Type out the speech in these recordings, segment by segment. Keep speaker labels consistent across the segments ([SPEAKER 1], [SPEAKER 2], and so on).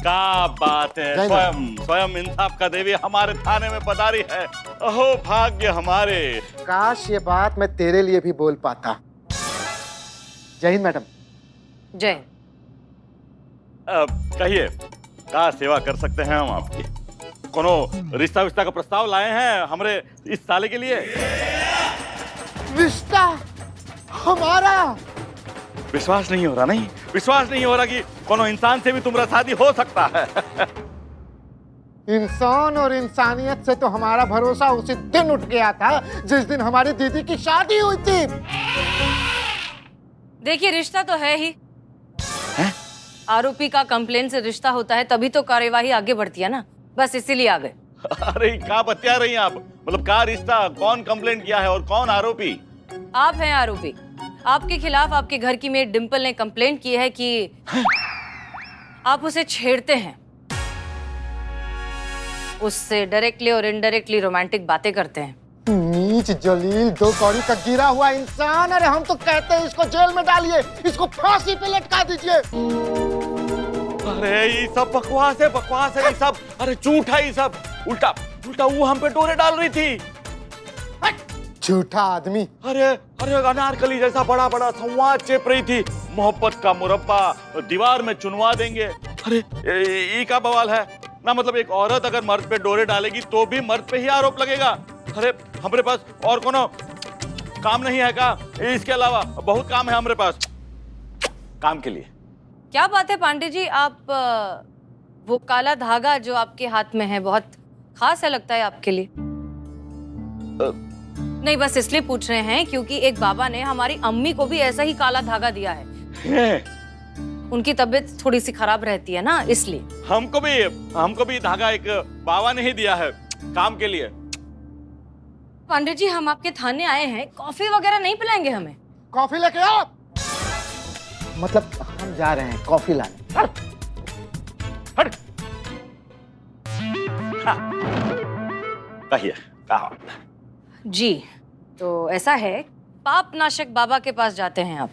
[SPEAKER 1] क्या बात है, स्वयं इंसाफ का देवी हमारे थाने में पधारी है। अहो भाग्य हमारे।
[SPEAKER 2] काश ये बात मैं तेरे लिए भी बोल पाता। जय हिंद मैडम।
[SPEAKER 3] जय।
[SPEAKER 1] कहिए, क्या सेवा कर सकते हैं हम आपकी? कोनो रिश्ता विश्ता का प्रस्ताव लाए हैं हमरे इस साले के लिए?
[SPEAKER 2] रिश्ता हमारा?
[SPEAKER 1] विश्वास नहीं हो रहा? नहीं विश्वास नहीं हो रहा कि कोनो इंसान से भी तुम्हारा शादी हो सकता है?
[SPEAKER 2] इंसान और इंसानियत से तो हमारा भरोसा उसी दिन उठ गया था जिस दिन हमारी दीदी की शादी हुई थी।
[SPEAKER 3] देखिए, रिश्ता तो है ही। आरोपी का कंप्लेंट से रिश्ता होता है तभी तो कार्यवाही आगे बढ़ती है ना, बस इसीलिए आ गए।
[SPEAKER 1] अरे क्या बतिया रही हैं आप? मतलब क्या रिश्ता, कौन कंप्लेंट किया है और कौन आरोपी?
[SPEAKER 3] आप हैं आरोपी। आपके खिलाफ आपके घर की मेड डिंपल ने कंप्लेंट की है कि आप उसे छेड़ते हैं, उससे डायरेक्टली और इनडायरेक्टली रोमांटिक बातें करते हैं।
[SPEAKER 2] नीच जलील दो कौड़ी का गिरा हुआ इंसान। अरे हम तो कहते हैं इसको जेल में डालिए, इसको फांसी पे लटका दीजिए।
[SPEAKER 1] अरे ये सब बकवास है ये सब। अरे झूठा ही सब। उल्टा उल्टा वो हम पे डोरे डाल रही थी।
[SPEAKER 2] झूठा आदमी।
[SPEAKER 1] अरे अरे अनारकली जैसा बड़ा बड़ा संवाद चेप रही थी। मोहब्बत का मुरब्बा दीवार में चुनवा देंगे। अरे ये क्या बवाल है ना? मतलब एक औरत अगर मर्द पे डोरे डालेगी तो भी मर्द पे ही आरोप लगेगा। अरे हमारे पास और कोनो काम नहीं है का? इसके अलावा बहुत काम है हमारे पास काम के लिए।
[SPEAKER 3] क्या बात है पांडे जी, आप वो काला धागा जो आपके हाथ में है बहुत खास है लगता है आपके लिए। नहीं, बस इसलिए पूछ रहे हैं क्योंकि एक बाबा ने हमारी अम्मी को भी ऐसा ही काला धागा दिया है। उनकी तबीयत थोड़ी सी खराब रहती है ना, इसलिए।
[SPEAKER 1] हमको भी धागा एक बाबा ने ही दिया है काम के लिए।
[SPEAKER 3] पांडे जी, हम आपके थाने आए हैं, कॉफी वगैरह नहीं पिलाएंगे हमें?
[SPEAKER 2] कॉफी लेके आओ। मतलब हम जा रहे हैं कॉफी लाने।
[SPEAKER 1] हट। कहिए क्या?
[SPEAKER 3] जी, तो ऐसा है, पाप नाशक बाबा के पास जाते हैं आप।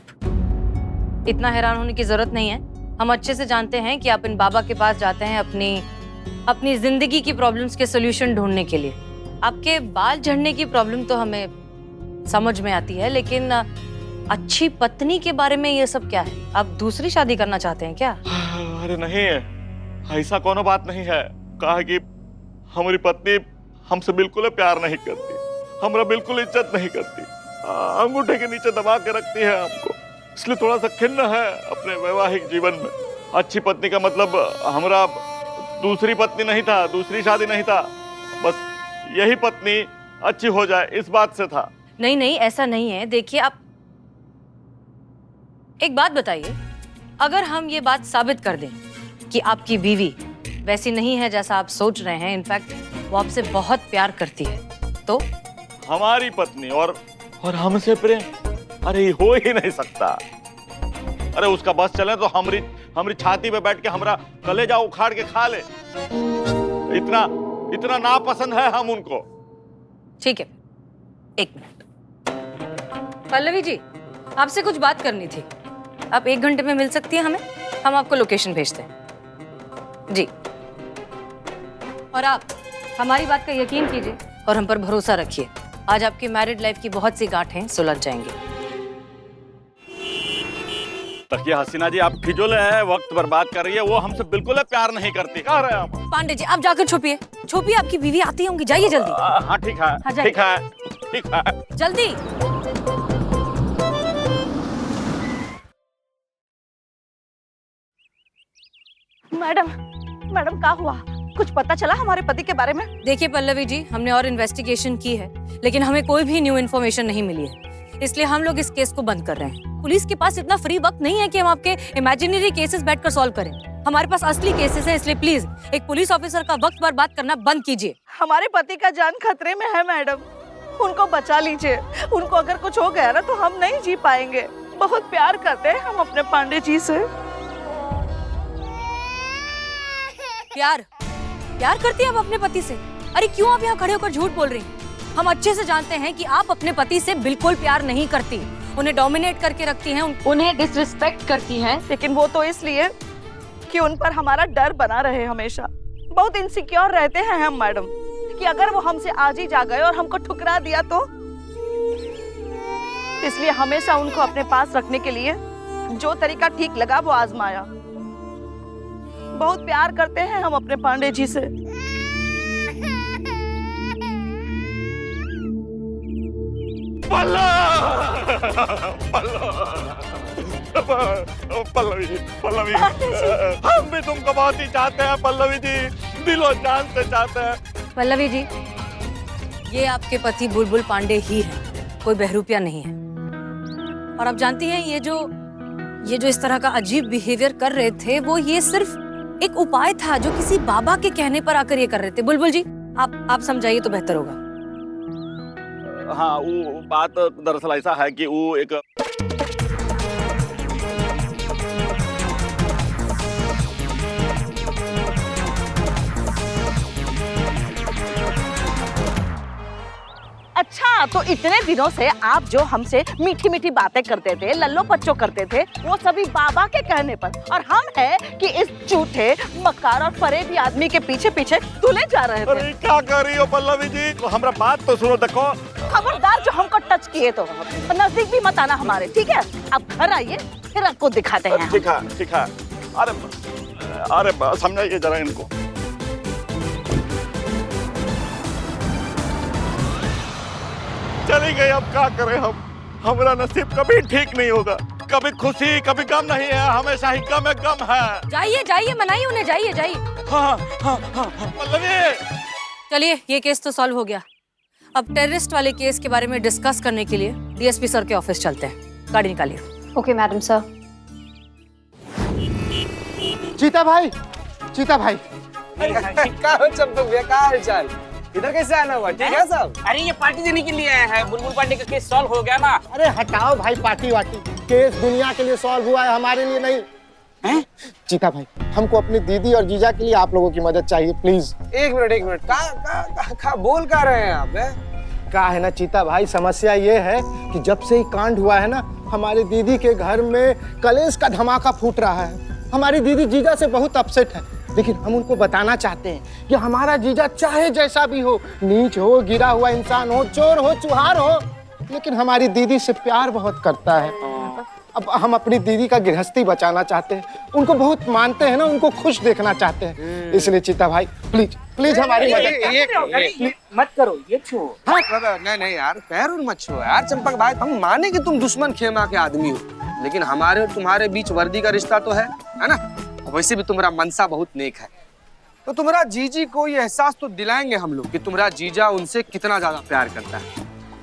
[SPEAKER 3] इतना हैरान होने की जरूरत नहीं है। हम अच्छे से जानते हैं कि आप इन बाबा के पास जाते हैं अपनी जिंदगी की प्रॉब्लम्स के सॉल्यूशन ढूंढने के लिए। आपके बाल झड़ने की प्रॉब्लम तो हमें समझ में आती है, लेकिन अच्छी पत्नी के बारे में ये सब क्या है? आप दूसरी शादी करना चाहते हैं क्या?
[SPEAKER 1] अरे नहीं, ऐसा कोनो बात नहीं है। कहा कि हमारी पत्नी हमसे बिल्कुल प्यार नहीं करती, हमरा बिल्कुल इज्जत नहीं करती, अंगूठे के नीचे दबा के रखती है हमको। इसलिए थोड़ा सा खिन्न है अपने वैवाहिक जीवन में। अच्छी पत्नी का मतलब हमरा दूसरी पत्नी नहीं था, दूसरी शादी नहीं था, बस यही पत्नी अच्छी हो जाए इस बात से था।
[SPEAKER 3] नहीं नहीं, ऐसा नहीं है। देखिए, आप एक बात बताइए, अगर हम ये बात साबित कर दें कि आपकी बीवी वैसी नहीं है जैसा आप सोच रहे हैं, इनफैक्ट वो आपसे बहुत प्यार करती है, तो?
[SPEAKER 1] हमारी पत्नी और हमसे प्रेम? अरे ये हो ही नहीं सकता। अरे उसका बस चले तो हमारी छाती पे बैठ के हमरा कलेजा उखाड़ के खा ले। इतना नापसंद है हम उनको।
[SPEAKER 3] ठीक है, एक मिनट। पल्लवी जी, आपसे कुछ बात करनी थी। आप 1 घंटे में मिल सकती हैं हमें? हम आपको लोकेशन भेजते हैं। जी। और आप हमारी बात का यकीन कीजिए और हम पर भरोसा रखिए। आज आपकी मैरिड लाइफ की बहुत सी गांठें सुलझ जाएंगी।
[SPEAKER 1] तकिए हसीना जी, आप फिजूल है, वक्त बर्बाद कर रही है। वो हमसे बिल्कुल प्यार नहीं करती। कह रहे हैं आप?
[SPEAKER 3] पांडे जी, आप जाकर छुपिए, आपकी बीवी आती होंगी, जाइए जल्दी।
[SPEAKER 1] हाँ ठीक है,
[SPEAKER 3] हाँ,
[SPEAKER 1] ठीक है
[SPEAKER 3] जल्दी।
[SPEAKER 4] मैडम क्या हुआ? कुछ पता चला हमारे पति के बारे में?
[SPEAKER 3] देखिए पल्लवी जी, हमने और इन्वेस्टिगेशन की है, लेकिन हमें कोई भी न्यू इन्फॉर्मेशन नहीं मिली है। इसलिए हम लोग इस केस को बंद कर रहे हैं। पुलिस के पास इतना फ्री वक्त नहीं है कि हम आपके इमेजिनरी केसेस बैठकर सॉल्व करें। हमारे पास असली केसेस हैं, इसलिए प्लीज एक पुलिस ऑफिसर का वक्त बर्बाद करना बंद कीजिए।
[SPEAKER 4] हमारे पति का जान खतरे में है मैडम, उनको बचा लीजिए। उनको अगर कुछ हो गया ना तो हम नहीं जी पाएंगे। बहुत प्यार करते हैं हम अपने पांडे जी से।
[SPEAKER 3] प्यार करती हैं आप अपने पति से? अरे क्यों आप यहाँ खड़े होकर झूठ बोल रही हैं? हम अच्छे से जानते हैं कि आप अपने पति से बिल्कुल प्यार नहीं करती, उन्हें डोमिनेट करके रखती हैं,
[SPEAKER 4] उन्हें डिसरिस्पेक्ट करती हैं। लेकिन वो तो इसलिए कि उन पर हमारा डर बना रहे हमेशा। बहुत इनसिक्योर रहते हैं हम मैडम कि अगर वो हमसे आज ही जा गए और हमको ठुकरा दिया तो। इसलिए हमेशा उनको अपने पास रखने के लिए जो तरीका ठीक लगा वो आजमाया। बहुत प्यार करते हैं हम अपने पांडे जी से।
[SPEAKER 1] पल्लवी, पल्लवी, हम भी तुमको बहुत ही चाहते हैं पल्लवी जी, दिलो जान से चाहते हैं।
[SPEAKER 3] पल्लवी जी, ये आपके पति बुलबुल पांडे ही हैं, कोई बहरूपिया नहीं है। और आप जानती हैं ये जो इस तरह का अजीब बिहेवियर कर रहे थे, वो ये सिर्फ एक उपाय था जो किसी बाबा के कहने पर आकर ये कर रहे थे। बुलबुल जी, आप समझाइए तो बेहतर होगा।
[SPEAKER 1] हाँ, वो बात दरअसल ऐसा है कि वो एक
[SPEAKER 4] अच्छा, तो इतने दिनों से आप जो हमसे मीठी मीठी बातें करते थे, लल्लो पच्चो करते थे, वो सभी बाबा के कहने पर, और हम हैं कि इस झूठे मक्कार और फरेबी आदमी के पीछे पीछे तुले जा रहे थे।
[SPEAKER 1] अरे क्या कर रही हो पल्लवी जी, हमारा बात तो सुनो। देखो,
[SPEAKER 4] खबरदार जो हमको टच किए तो नजदीक भी मत आना हमारे, ठीक है? अब घर आइए, फिर आपको दिखाते हैं।
[SPEAKER 1] ठीक है, ठीक है। अरे समझाइए जरा इनको। चली गई, अब क्या करें हम? हमारा नसीब कभी ठीक नहीं होगा, कभी खुशी कभी गम नहीं है, हमेशा ही गम है, गम है।
[SPEAKER 3] जाइए जाइए, मनाइए उन्हें, जाइए जाइए।
[SPEAKER 1] हाँ, हाँ, हाँ, पल्लवी।
[SPEAKER 3] चलिए, ये केस तो सॉल्व हो गया। अब टेररिस्ट वाले केस के बारे में डिस्कस करने के लिए डीएसपी सर के ऑफिस चलते हैं। गाड़ी निकालिए।
[SPEAKER 5] Okay madam sir.
[SPEAKER 2] चीता भाई, चीता भाई,
[SPEAKER 6] क्या हो चंपक भैया, क्या हाल चाल? इधर कैसे आना हुआ? ठीक है सब?
[SPEAKER 7] अरे ये पार्टी देने के लिए आए हैं। बुलबुल पांडे का केस सॉल्व हो गया ना।
[SPEAKER 2] अरे हटाओ भाई पार्टी वाटी, केस दुनिया के लिए सॉल्व हुआ है, हमारे लिए नहीं।
[SPEAKER 7] हैं?
[SPEAKER 2] चीता भाई, हमको अपनी दीदी और जीजा के लिए आप लोगों की मदद चाहिए, प्लीज।
[SPEAKER 6] एक मिनट, का बोल क्या रहे हैं आप?
[SPEAKER 2] क्या है ना चीता भाई, समस्या ये है कि जब से ही कांड हुआ है ना, हमारी दीदी के घर में कलेश का धमाका फूट रहा है। हमारी दीदी जीजा से बहुत अपसेट है, लेकिन हम उनको बताना चाहते हैं कि हमारा जीजा चाहे जैसा भी हो, नीच हो, गिरा हुआ इंसान हो, चोर हो, चुहार हो, लेकिन हमारी दीदी से प्यार बहुत करता है। अब हम अपनी दीदी का गृहस्थी बचाना चाहते हैं, उनको बहुत मानते हैं ना, उनको खुश देखना चाहते हैं। इसलिए चीता भाई प्लीज प्लीज हमारी मदद।
[SPEAKER 7] मत करो, ये छो।
[SPEAKER 6] नहीं यार, पैर और मत छुओ यार। चंपक भाई, हम माने कि तुम दुश्मन खेमा के आदमी हो, लेकिन हमारे और तुम्हारे बीच वर्दी का रिश्ता तो है ना? वैसे भी तुम्हारा मनसा बहुत नेक है, तो तुम्हारा जीजी को ये एहसास तो दिलाएंगे हम लोग कि तुम्हारा जीजा उनसे कितना ज्यादा प्यार करता है।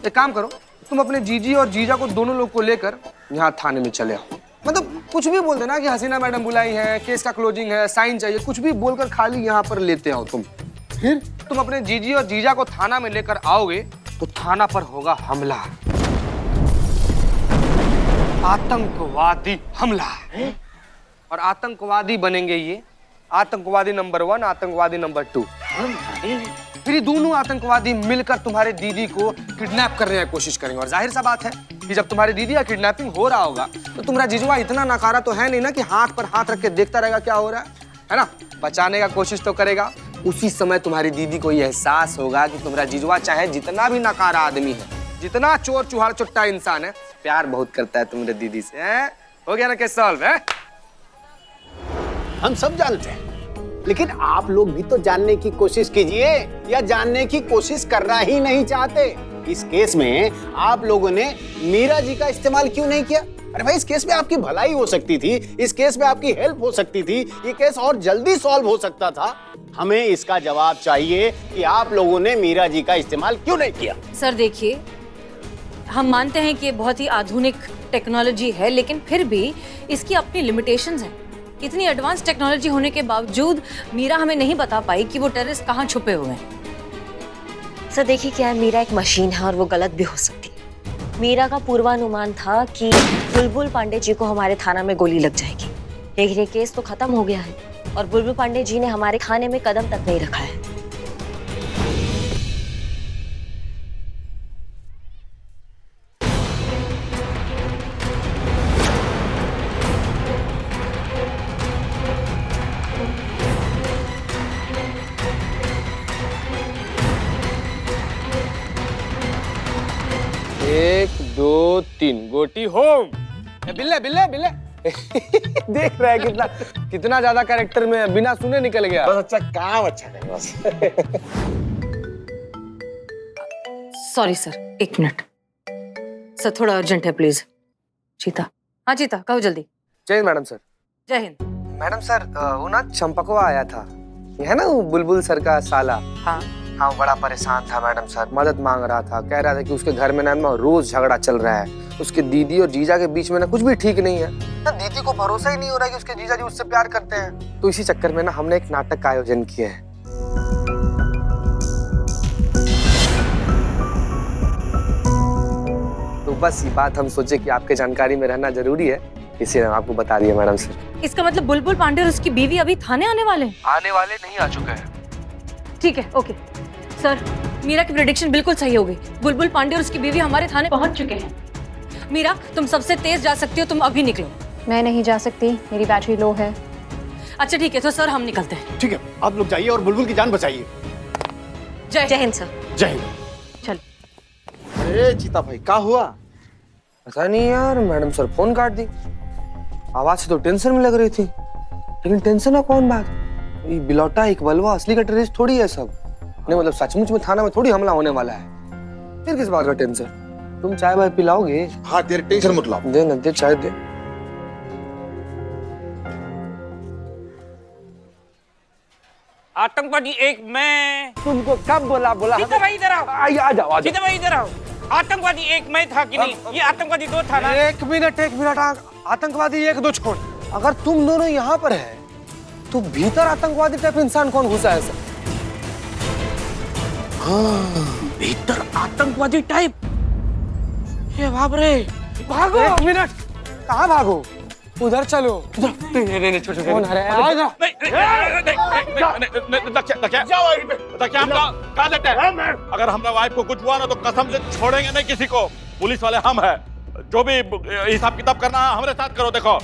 [SPEAKER 6] एक काम करो, तुम अपने जीजी और जीजा को दोनों लोग को लेकर यहाँ थाने में चले आओ। मतलब कुछ भी बोल देना कि हसीना मैडम बुलाई है, केस का क्लोजिंग है, साइन चाहिए, कुछ भी बोलकर खाली यहाँ पर लेते आओ तुम। फिर तुम अपने जीजी और जीजा को थाना में लेकर आओगे तो थाना पर होगा हमला, आतंकवादी हमला। और आतंकवादी बनेंगे ये, आतंकवादी नंबर 1, आतंकवादी नंबर 2। फिर ये दोनों आतंकवादी मिलकर तुम्हारे दीदी को किडनैप करने की कोशिश करेंगे। और जाहिर सा बात है कि जब तुम्हारी दीदी का किडनैपिंग हो रहा होगा तो तुम्हारा जीजुआ इतना नकारा तो है नहीं ना कि हाथ पर हाथ रख के देखता रहेगा क्या हो रहा है ना? बचाने का कोशिश तो करेगा। उसी समय तुम्हारी दीदी को यह एहसास होगा कि तुम्हारा जीजुआ चाहे जितना भी नकारा आदमी है, जितना चोर चुहार चुट्टा इंसान है, प्यार बहुत करता है तुम्हारे दीदी से। हो गया ना केस सॉल्व? है
[SPEAKER 8] हम सब जानते हैं, लेकिन आप लोग भी तो जानने की कोशिश कीजिए, या जानने की कोशिश करना ही नहीं चाहते। इस केस में आप लोगों ने मीरा जी का इस्तेमाल क्यों नहीं किया? अरे भाई, इस केस में आपकी भलाई हो सकती थी, इस केस में आपकी हेल्प हो सकती थी, ये केस और जल्दी सॉल्व हो सकता था। हमें इसका जवाब चाहिए कि आप लोगों ने मीरा जी का इस्तेमाल क्यों नहीं किया।
[SPEAKER 3] सर देखिए, हम मानते हैं कि ये बहुत ही आधुनिक टेक्नोलॉजी है, लेकिन फिर भी इसकी अपनी लिमिटेशंस हैं। इतनी एडवांस टेक्नोलॉजी होने के बावजूद मीरा हमें नहीं बता पाई कि वो टेररिस्ट कहाँ छुपे हुए हैं।
[SPEAKER 5] सर देखिए, क्या है, मीरा एक मशीन है और वो गलत भी हो सकती है। मीरा का पूर्वानुमान था कि बुलबुल पांडे जी को हमारे थाना में गोली लग जाएगी, लेकिन ये केस तो खत्म हो गया है और बुलबुल पांडे जी ने हमारे खाने में कदम तक नहीं रखा है।
[SPEAKER 6] 3 गोटी होम। बिल्ले बिल्ले बिल्ले देख रहा है कितना कितना ज्यादा कैरेक्टर में बिना सुने निकल गया।
[SPEAKER 2] बस अच्छा काम अच्छा है बस।
[SPEAKER 3] सॉरी सर, 1 मिनट सर, थोड़ा अर्जेंट है प्लीज। चीता, हाँ चीता कहो जल्दी।
[SPEAKER 6] जय हिंद मैडम सर।
[SPEAKER 3] जय हिंद।
[SPEAKER 6] मैडम सर वो ना चंपकवा आया था, ये है ना वो बुलबुल सर का साला।
[SPEAKER 3] हाँ
[SPEAKER 6] हाँ वो बड़ा परेशान था मैडम सर, मदद मांग रहा था, कह रहा था कि उसके घर में ना रोज झगड़ा चल रहा है, उसके दीदी और जीजा के बीच में ना कुछ भी ठीक नहीं है ना, दीदी को भरोसा ही नहीं हो रहा है कि उसके जीजा जी उससे प्यार करते हैं। तो इसी चक्कर में ना हमने एक नाटक का आयोजन किया है। तो बस ये बात हम सोचे कि आपके जानकारी में रहना जरूरी है, इसलिए हम आपको बता दिया मैडम सर।
[SPEAKER 3] इसका मतलब बुलबुल पांडे और उसकी बीवी अभी थाने आने वाले हैं?
[SPEAKER 6] आने वाले नहीं, आ चुके हैं।
[SPEAKER 3] ठीक है, ओके सर, मीरा की प्रेडिक्शन बिल्कुल सही हो गई। बुलबुल पांडे और उसकी बीवी हमारे थाने पहुंच चुके हैं। मीरा तुम सबसे तेज जा सकती हो, तुम अभी निकलो।
[SPEAKER 9] मैं नहीं जा सकती, मेरी बैटरी लो है।
[SPEAKER 3] अच्छा ठीक है, तो सर हम निकलते हैं।
[SPEAKER 2] ठीक है, आप लोग जाइए और बुलबुल की जान बचाइए।
[SPEAKER 3] जय
[SPEAKER 5] हिंद सर।
[SPEAKER 2] जय हिंद।
[SPEAKER 3] चल।
[SPEAKER 2] अरे चीता भाई क्या हुआ?
[SPEAKER 6] पता नहीं यार, मैडम सर फोन काट दी। आवाज से तो टेंशन में लग रही थी, लेकिन टेंशन है कौन बात? ये बिलौटा एक बलवा असली का टेररिस्ट थोड़ी है सब। नहीं मतलब सचमुच में थाना में थोड़ी हमला होने वाला है, फिर किस बात का टेंशन? तुम चाय भाई पिलाओगे?
[SPEAKER 2] हाँ तेरे टेंशन मत लो।
[SPEAKER 6] दे ना, दे चाय दे।
[SPEAKER 7] आतंकवादी एक मैं।
[SPEAKER 6] तुमको कब बोला
[SPEAKER 7] सीता भाई इधर आओ।
[SPEAKER 6] आ जाओ।
[SPEAKER 7] सीता भाई इधर आओ। आतंकवादी एक मैं था कि नहीं? ये आतंकवादी 2 था ना?
[SPEAKER 6] एक मिनट आतंकवादी 1 2 छोड़। अगर तुम दोनों यहाँ पर है तो भीतर आतंकवादी टाइप इंसान कौन घुसा है सर?
[SPEAKER 7] भीतर आतंकवादी टाइप? ये बाप रे, भागो।
[SPEAKER 6] 1 मिनट, कहाँ भागो? उधर चलो। नहीं छोटे कौन है?
[SPEAKER 1] अगर हमारा वाइफ को कुछ हुआ ना तो कसम से छोड़ेंगे नहीं किसी को। पुलिस वाले हम हैं, जो भी हिसाब किताब करना है हमारे साथ करो। देखो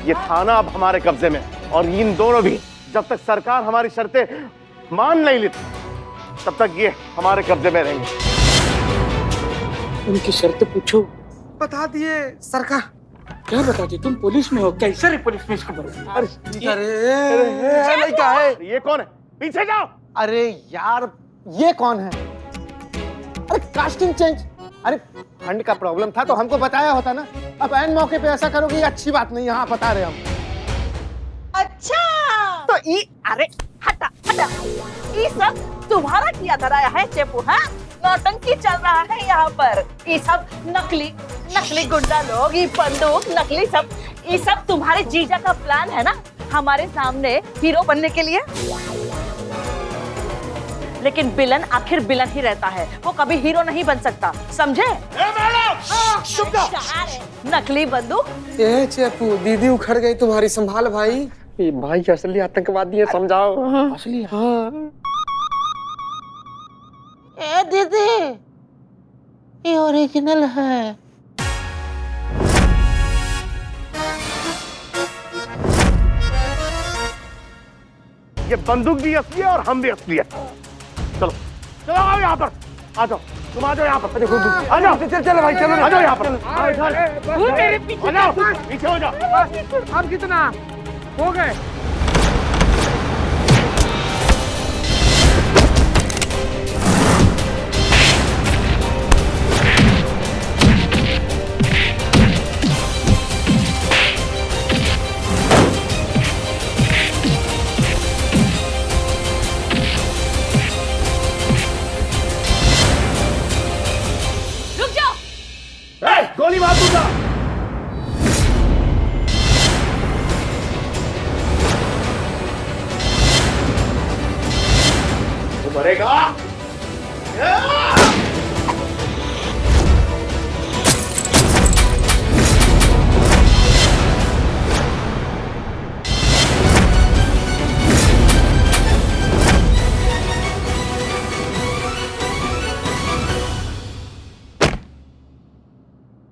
[SPEAKER 2] ये थाना अब हमारे कब्जे में, और इन दोनों भी जब तक सरकार हमारी शर्तें मान नहीं लेती तब तक ये हमारे कब्जे में रहेंगे।
[SPEAKER 7] उनकी शर्त पूछो।
[SPEAKER 6] बता दिए सरकार।
[SPEAKER 7] क्या बता दी? तुम पुलिस में हो? कैसे रे पुलिस में इसको बोलो?
[SPEAKER 6] अरे क्या है?
[SPEAKER 2] ये कौन है? पीछे जाओ। अरे यार ये कौन है? अरे कास्टिंग चेंज। अरे फंड का प्रॉब्लम था तो हमको बताया होता ना। अब एन मौके पे ऐसा करोगे, ये अच्छी बात नहीं। यहाँ बता रहे हम।
[SPEAKER 4] अच्छा तो ये, अरे हटा हटा, ये सब तुम्हारा किया धराया है चेपू? हाँ, नौटंकी चल रहा है यहाँ पर। ये सब नकली गुंडा लोग, ये बंदूक नकली सब, ये सब तुम्हारे जीजा का प्लान है ना हमारे सामने हीरो बनने के लिए। लेकिन विलन आखिर विलन ही रहता है, वो कभी हीरो नहीं बन सकता, समझे? नकली बंदूक।
[SPEAKER 6] ये चेपू, दीदी उखड़ गई तुम्हारी, संभाल भाई। ये भाई असली आतंकवादी है, समझाओ।
[SPEAKER 2] असली?
[SPEAKER 6] हाँ।
[SPEAKER 4] ए दीदी, ये ओरिजिनल है।
[SPEAKER 2] ये बंदूक भी असली है और हम भी असली है। चलो चलो आओ यहाँ पर, आ जाओ। तुम आ जाओ यहाँ पर। आ जाओ।
[SPEAKER 6] चलो भाई चलो,
[SPEAKER 2] आ जाओ यहाँ पर।
[SPEAKER 7] मेरे पीछे
[SPEAKER 2] पीछे हो जाओ।
[SPEAKER 6] अब कितना हो गए?
[SPEAKER 3] रुक जाओ।
[SPEAKER 2] गोली मार दूंगा। तू मरेगा।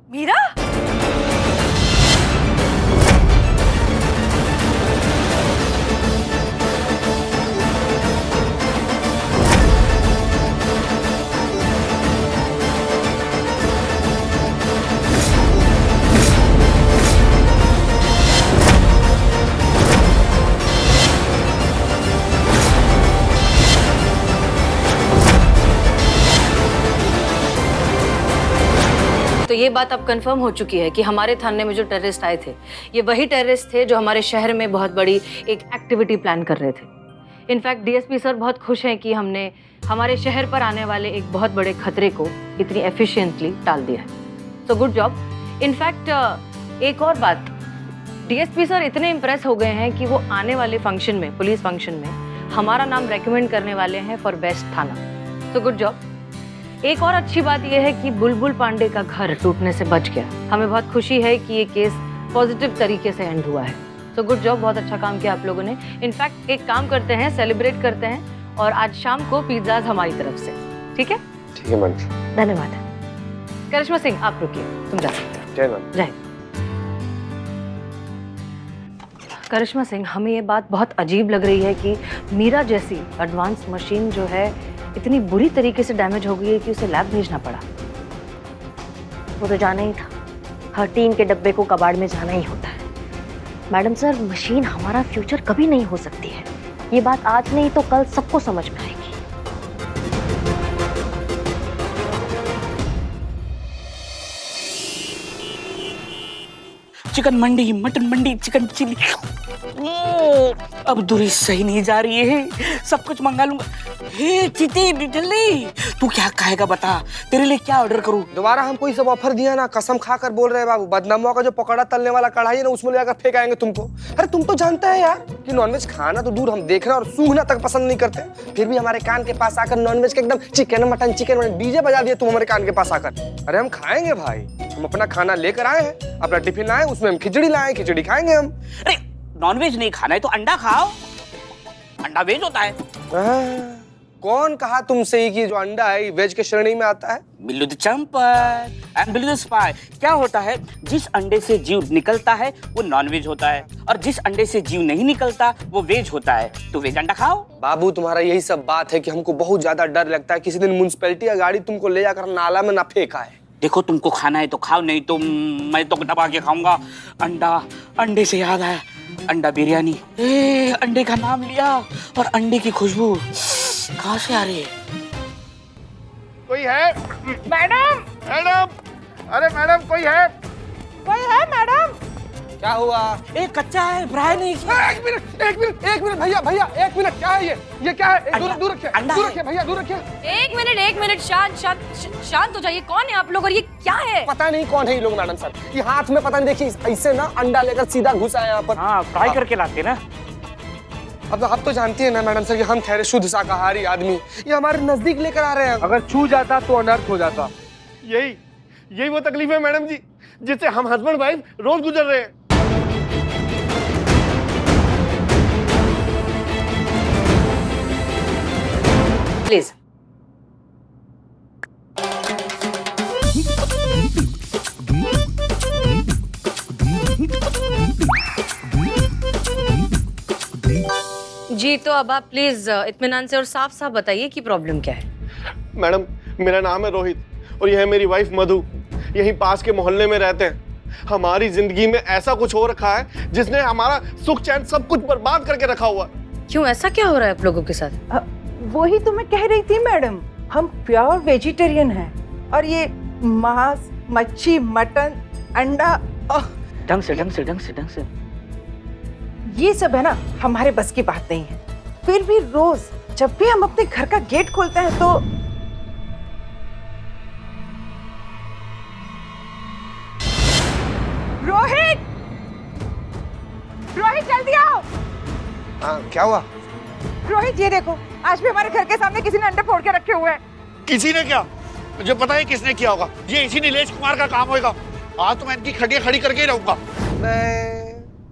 [SPEAKER 3] मीरा, तो ये बात अब कंफर्म हो चुकी है कि हमारे थाने में जो टेररिस्ट आए थे, ये वही टेररिस्ट थे जो हमारे शहर में बहुत बड़ी एक एक्टिविटी प्लान कर रहे थे। इनफैक्ट डीएसपी सर बहुत खुश हैं कि हमने हमारे शहर पर आने वाले एक बहुत बड़े खतरे को इतनी एफिशिएंटली टाल दिया है। So good job. इनफैक्ट एक और बात, डीएसपी सर इतने इम्प्रेस हो गए हैं कि वो आने वाले फंक्शन में, पुलिस फंक्शन में, हमारा नाम रेकमेंड करने वाले हैं फॉर बेस्ट थाना। So good job. एक और अच्छी बात यह है कि बुलबुल पांडे का घर टूटने से बच गया। हमें बहुत खुशी है कि ये केस पॉजिटिव तरीके से एंड हुआ है। सो गुड जॉब, बहुत अच्छा काम किया आप लोगों ने। इनफैक्ट एक काम करते हैं, सेलिब्रेट करते हैं और आज शाम को पिज्जाज हमारी तरफ से, ठीक है?
[SPEAKER 6] ठीक है मैडम।
[SPEAKER 3] धन्यवाद। करिश्मा सिंह आप रुकिए, तुम जा सकते हो।
[SPEAKER 6] जय मैम।
[SPEAKER 3] जय। करिश्मा सिंह, हमें ये बात बहुत अजीब लग रही है कि मीरा जैसी एडवांस मशीन जो है इतनी बुरी तरीके से डैमेज हो गई है कि उसे लैब भेजना पड़ा।
[SPEAKER 5] वो तो जाना ही था, हर टीन के डब्बे को कबाड़ में जाना ही होता है। मैडम सर, मशीन हमारा फ्यूचर कभी नहीं हो सकती है। ये बात आज नहीं तो कल सबको समझ में आएगी।
[SPEAKER 7] चिकन मंडी, मटन मंडी, चिकन चिली। अब दूरी सही नहीं जा रही है, सब कुछ मंगा लूंगा। हे चिती डिटली, तू क्या खाएगा बता, तेरे लिए क्या ऑर्डर करूं?
[SPEAKER 6] दोबारा हमको ये सब ऑफर दिया ना, कसम खाकर बोल रहे हैं बाबू, बदनामों का जो पकौड़ा तलने वाला कढ़ाई है ना, उसमें ले जाकर फेंक आएंगे तुमको। अरे तुम तो जानते हैं यार कि नॉनवेज खाना तो दूर, हम देखना और सूंघना तक पसंद नहीं करते, फिर भी हमारे कान के पास आकर नॉनवेज के एकदम chicken mutton chicken mutton DJ बजा दिए तुम हमारे कान के पास आकर। अरे हम खाएंगे भाई, हम अपना खाना लेकर आए हैं, अपना टिफिन लाए, उसमें हम खिचड़ी लाए, खिचड़ी खाएंगे हम।
[SPEAKER 7] अरे नॉनवेज नहीं खाना है तो अंडा खाओ, अंडा वेज होता है।
[SPEAKER 6] कौन कहा तुमसे ही कि जो अंडा है वेज के श्रेणी में आता है?
[SPEAKER 7] Billu the chomper and Billu the spy. क्या होता है, जिस अंडे से जीव निकलता है वो नॉनवेज होता है, और जिस अंडे से जीव नहीं निकलता वो वेज होता है। तो वेज अंडा खाओ।
[SPEAKER 6] बाबू तुम्हारा यही सब बात है कि हमको बहुत ज्यादा डर लगता है किसी दिन म्युनिसिपैलिटी का गाड़ी तुमको ले जाकर नाला में ना फेंका है।
[SPEAKER 7] देखो तुमको खाना है तो खाओ, नहीं तो मैं तो दबा के खाऊंगा। अंडा, अंडे से याद आया, अंडा बिरयानी। अंडे का नाम लिया और अंडे की खुशबू कहाँ से आ रही है?
[SPEAKER 2] कोई है?
[SPEAKER 7] मैडम,
[SPEAKER 2] मैडम, अरे मैडम कोई है?
[SPEAKER 4] मैडम।
[SPEAKER 6] क्या हुआ?
[SPEAKER 7] एक कच्चा है, फ्राई नहीं किया।
[SPEAKER 6] एक मिनट भैया भैया, एक मिनट, क्या है ये क्या है? दूर रखिए,
[SPEAKER 7] अंडा
[SPEAKER 6] दूर रखिए भैया, दूर रखिए।
[SPEAKER 3] एक मिनट, शांत हो जाइए। कौन है आप लोग और ये क्या है?
[SPEAKER 6] पता नहीं कौन है ये लोग मैडम सर, ये हाथ में पता नहीं, देखिए ऐसे ना अंडा लेकर सीधा घुसा है यहाँ पर।
[SPEAKER 7] हाँ, फ्राई करके लाते ना।
[SPEAKER 6] अब तो जानती है ना मैडम सर कि हम ठहरे शुद्ध शाकाहारी आदमी, ये हमारे नजदीक लेकर आ रहे हैं। अगर छू जाता तो अनर्थ हो जाता।
[SPEAKER 2] यही वो तकलीफ है मैडम जी जिससे हम हस्बैंड वाइफ रोज गुजर रहे हैं।
[SPEAKER 3] प्लीज। जी, तो अब आप प्लीज इत्मीनान से और साफ साफ बताइए कि प्रॉब्लम क्या है।
[SPEAKER 2] मैडम, मेरा नाम है रोहित और यह है मेरी वाइफ मधु, यहीं पास के मोहल्ले में रहते हैं। हमारी जिंदगी में ऐसा कुछ हो रखा है जिसने हमारा सुख चैन सब कुछ बर्बाद करके रखा हुआ।
[SPEAKER 3] क्यों, ऐसा क्या हो रहा है आप लोगों के साथ?
[SPEAKER 10] वही तो मैं कह रही थी मैडम, हम प्योर वेजिटेरियन हैं और ये मांस, मच्छी, मटन, अंडा,
[SPEAKER 7] ढंग से
[SPEAKER 10] ये सब है ना हमारे बस की बात नहीं है। फिर भी रोज जब भी हम अपने घर का गेट खोलते हैं तो रोहित जल्दी आओ।
[SPEAKER 6] क्या हुआ?
[SPEAKER 10] रोहित ये देखो, आज भी हमारे घर के सामने किसी ने अंडे फोड़ के रखे हुए हैं।
[SPEAKER 1] किसी ने क्या? मुझे पता है किसने किया होगा। ये इसी नीलेश कुमार का काम होगा। आज तो मैं इनकी खटिया खड़ी करके ही रहूंगा।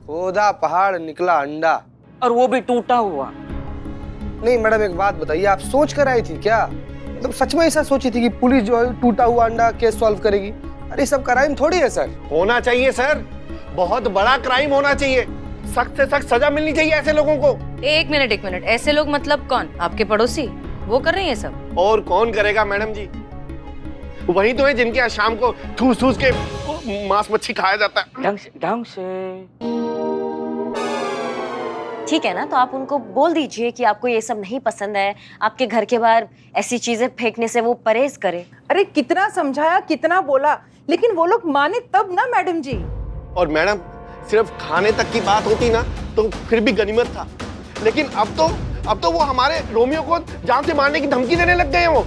[SPEAKER 6] खोदा पहाड़ निकला अंडा,
[SPEAKER 7] और वो भी टूटा हुआ।
[SPEAKER 6] नहीं मैडम, एक बात बताइए, आप सोच कर आई थी क्या? मतलब सच में ऐसा सोची थी कि पुलिस जो है टूटा हुआ अंडा केस सॉल्व करेगी? अरे सब क्राइम थोड़ी है सर।
[SPEAKER 2] होना चाहिए सर, बहुत बड़ा क्राइम होना चाहिए, सख्त से सख्त सजा मिलनी चाहिए ऐसे लोगों को।
[SPEAKER 3] एक मिनट, ऐसे लोग मतलब कौन? आपके पड़ोसी वो कर रहे हैं सब?
[SPEAKER 2] और कौन करेगा मैडम जी? वही तो है जिनके यहाँ शाम को ठूस के मांस मच्छी खाया जाता है।
[SPEAKER 7] ढंग से।
[SPEAKER 5] ठीक है ना, तो आप उनको बोल दीजिए कि आपको ये सब नहीं पसंद है, आपके घर के बाहर ऐसी चीजें फेंकने से वो परहेज करे।
[SPEAKER 10] अरे कितना समझाया, कितना बोला लेकिन वो लोग माने तब ना मैडम जी।
[SPEAKER 11] और मैडम सिर्फ खाने तक की बात होती ना तो फिर भी गनीमत था, लेकिन अब तो वो हमारे रोमियो को जान से मारने की धमकी देने लग गए हैं वो।